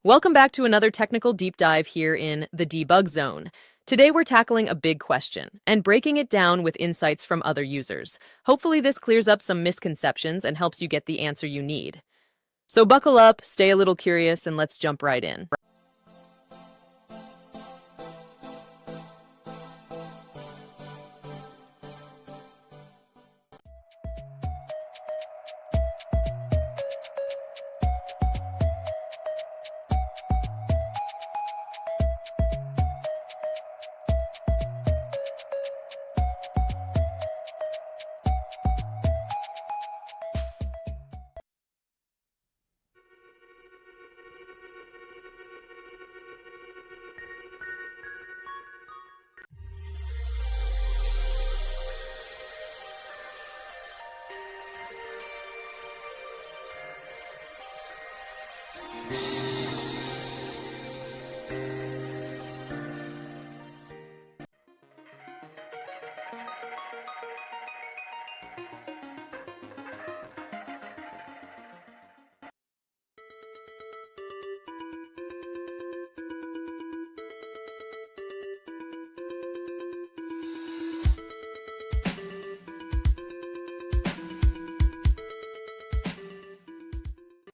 Welcome back to another technical deep dive here in the debug zone. Today we're tackling a big question and breaking it down with insights from other users. Hopefully this clears up some misconceptions and helps you get the answer you need. So buckle up, stay a little curious, and let's jump right in.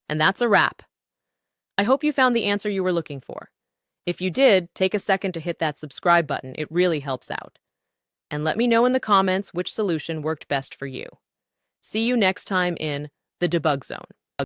And that's a wrap. I hope you found the answer you were looking for. If you did, take a second to hit that subscribe button. It really helps out. And let me know in the comments which solution worked best for you. See you next time in the debug zone.